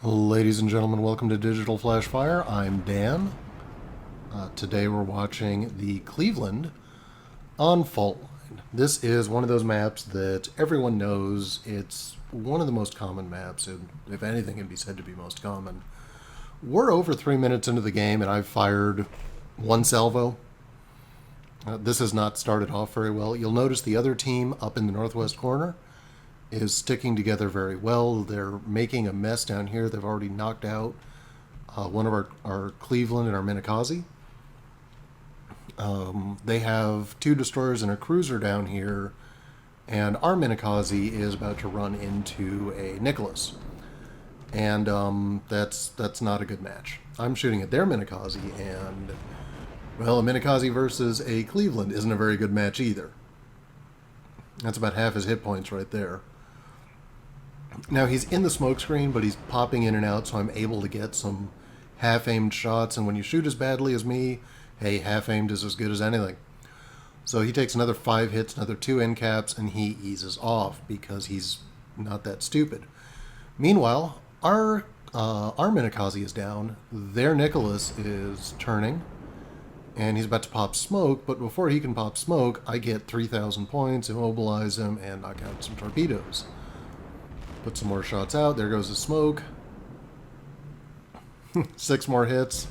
Ladies and gentlemen, welcome to Digital.Flash.Fire. I'm Dan. Today we're watching the Cleveland on Fault Line. This is one of those maps that everyone knows. It's one of the most common maps, and if anything can be said to be most common. We're over 3 minutes into the game, and I've fired one salvo. This has not started off very well. You'll notice the other team up in the northwest corner is sticking together very well. They're making a mess down here. They've already knocked out one of our Cleveland and our Minikaze. They have two destroyers and a cruiser down here, and our Minikaze is about to run into a Nicholas. And that's not a good match. I'm shooting at their Minikaze, and, well, a Minikaze versus a Cleveland isn't a very good match either. That's about half his hit points right there. Now, he's in the smoke screen, but he's popping in and out, so I'm able to get some half-aimed shots. And when you shoot as badly as me, hey, half-aimed is as good as anything. So he takes another 5 hits, another 2 end caps, and he eases off because he's not that stupid. Meanwhile, our Minikaze is down. Their Nicholas is turning, and he's about to pop smoke. But before he can pop smoke, I get 3,000 points, immobilize him, and knock out some torpedoes. Put some more shots out. There goes the smoke. 6 more hits.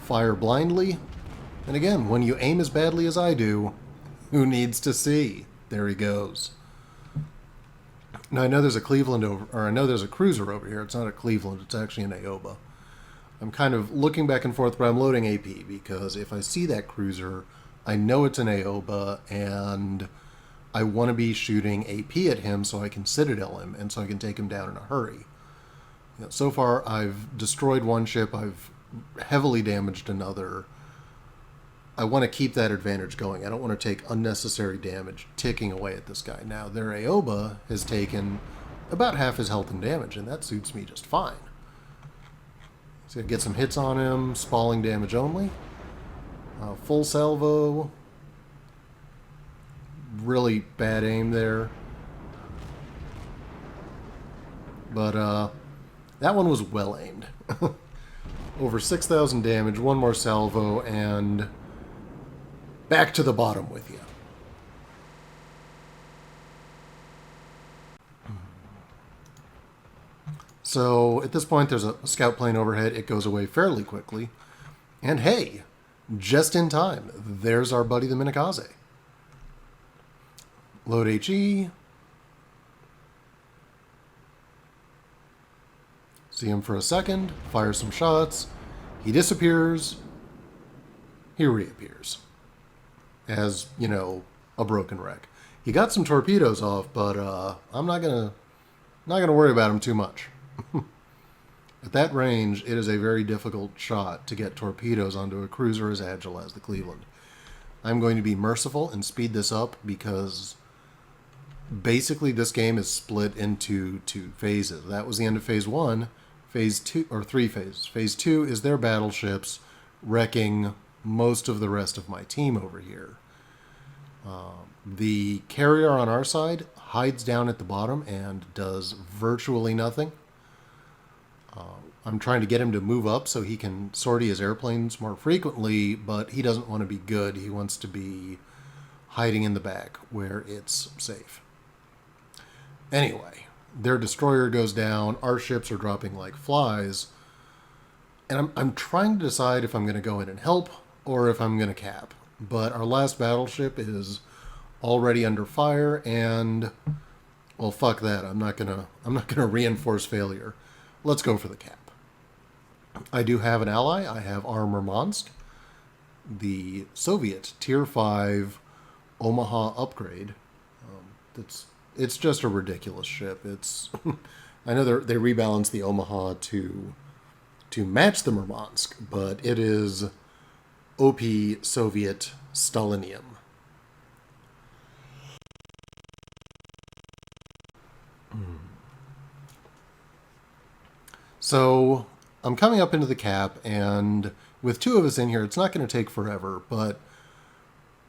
Fire blindly. And again, when you aim as badly as I do, who needs to see? There he goes. Now I know there's a Cleveland over, or I know there's a cruiser over here. It's not a Cleveland. It's actually an Aoba. I'm kind of looking back and forth, but I'm loading AP because if I see that cruiser, I know it's an Aoba, and I want to be shooting AP at him so I can Citadel him and so I can take him down in a hurry. So far, I've destroyed one ship. I've heavily damaged another. I want to keep that advantage going. I don't want to take unnecessary damage ticking away at this guy. Now, their Aoba has taken about half his health and damage, and that suits me just fine. So get some hits on him, spalling damage only. Full salvo. Really bad aim there. But that one was well aimed. Over 6,000 damage, one more salvo, and back to the bottom with you. So at this point, there's a scout plane overhead. It goes away fairly quickly. And hey, just in time, there's our buddy the Minikaze. Load HE. See him for a second. Fire some shots. He disappears. He reappears. As, you know, a broken wreck. He got some torpedoes off, but I'm not gonna worry about him too much. At that range, it is a very difficult shot to get torpedoes onto a cruiser as agile as the Cleveland. I'm going to be merciful and speed this up because basically this game is split into 2 phases. That was the end of phase 1. Phase 2, or 3 phases. Phase 2 is their battleships wrecking most of the rest of my team over here. The carrier on our side hides down at the bottom and does virtually nothing. I'm trying to get him to move up so he can sortie his airplanes more frequently, but he doesn't want to be good. He wants to be hiding in the back where it's safe. Anyway, their destroyer goes down. Our ships are dropping like flies. And I'm trying to decide if I'm going to go in and help or if I'm going to cap. But our last battleship is already under fire, and, well, fuck that. I'm not gonna reinforce failure. Let's go for the cap. I do have an ally. I have our Murmansk, the Soviet Tier 5 Omaha upgrade. It's just a ridiculous ship. It's I know they rebalanced the Omaha to match the Murmansk, but it is OP Soviet Stalinium. So I'm coming up into the cap, and with 2 of us in here, it's not going to take forever, but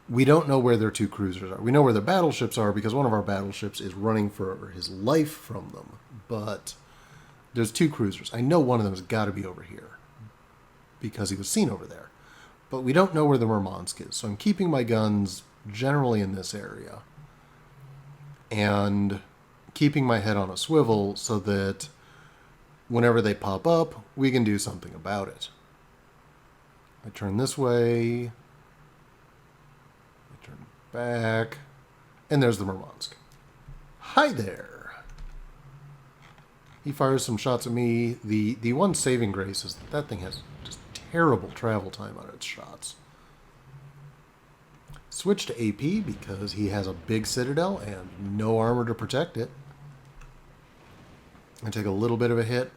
we don't know where their 2 cruisers are. We know where their battleships are because one of our battleships is running for his life from them, but There's 2 cruisers. I know one of them has got to be over here because he was seen over there. But we don't know where the Murmansk is, so I'm keeping my guns generally in this area and keeping my head on a swivel so that whenever they pop up, we can do something about it. I turn this way, I turn back, and there's the Murmansk. Hi there! He fires some shots at me. The one saving grace is that that thing has just terrible travel time on its shots. Switch to AP because he has a big citadel and no armor to protect it. I take a little bit of a hit.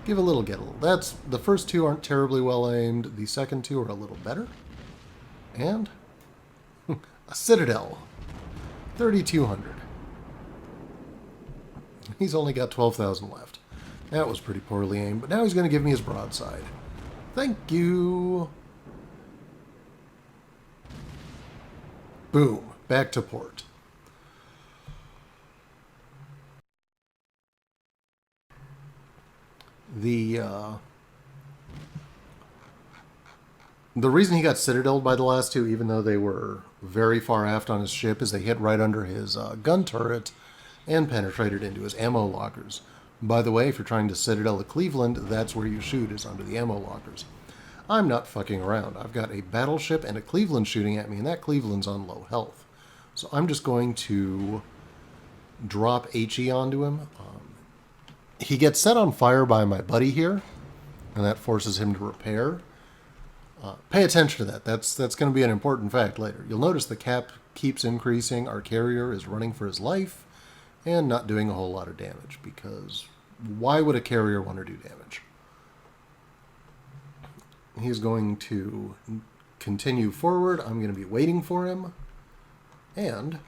Give a little, get a little. That's the first 2 aren't terribly well aimed. The second 2 are a little better. And a citadel. 3,200. He's only got 12,000 left. That was pretty poorly aimed, but now he's going to give me his broadside. Thank you. Boom. Back to port. The reason he got citadeled by the last 2, even though they were very far aft on his ship, is they hit right under his gun turret and penetrated into his ammo lockers. By the way, if you're trying to citadel a Cleveland, that's where you shoot, is under the ammo lockers. I'm not fucking around. I've got a battleship and a Cleveland shooting at me, and that Cleveland's on low health. So I'm just going to drop HE onto him. He gets set on fire by my buddy here, and that forces him to repair. Pay attention to that. That's going to be an important fact later. You'll notice the cap keeps increasing. Our carrier is running for his life and not doing a whole lot of damage, because why would a carrier want to do damage? He's going to continue forward. I'm going to be waiting for him. And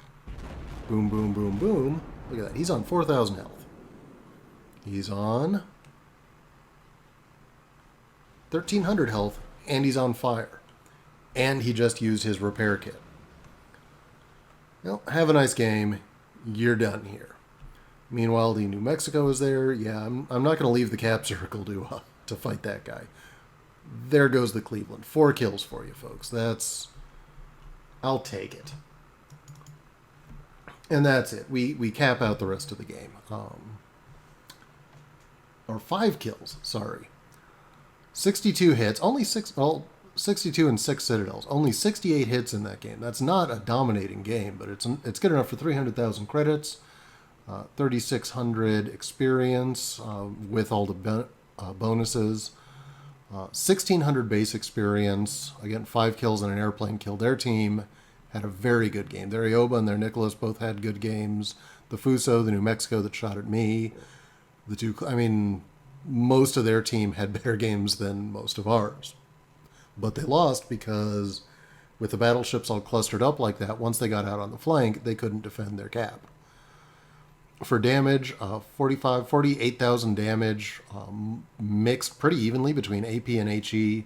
boom, boom, boom, boom. Look at that. He's on 4,000 health. He's on 1,300 health, and he's on fire. And he just used his repair kit. Well, have a nice game. You're done here. Meanwhile, the New Mexico is there. Yeah, I'm not going to leave the cap circle to fight that guy. There goes the Cleveland. 4 kills for you, folks. I'll take it. And that's it. We cap out the rest of the game. Or 5 kills, sorry. 62 hits. Only 62 and 6 citadels. Only 68 hits in that game. That's not a dominating game, but it's good enough for 300,000 credits, 3,600 experience with all the bonuses, 1,600 base experience. Again, 5 kills and an airplane killed. Their team had a very good game. Their Ioba and their Nicholas both had good games. The Fuso, the New Mexico that shot at me, most of their team had better games than most of ours. But they lost because with the battleships all clustered up like that, once they got out on the flank, they couldn't defend their cap. For damage, 48,000 damage, mixed pretty evenly between AP and HE.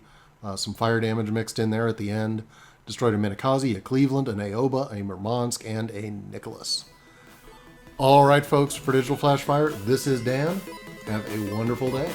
Some fire damage mixed in there at the end. Destroyed a Minakazi, a Cleveland, an Aoba, a Murmansk, and a Nicholas. All right, folks, for Digital Flash Fire, this is Dan. Have a wonderful day.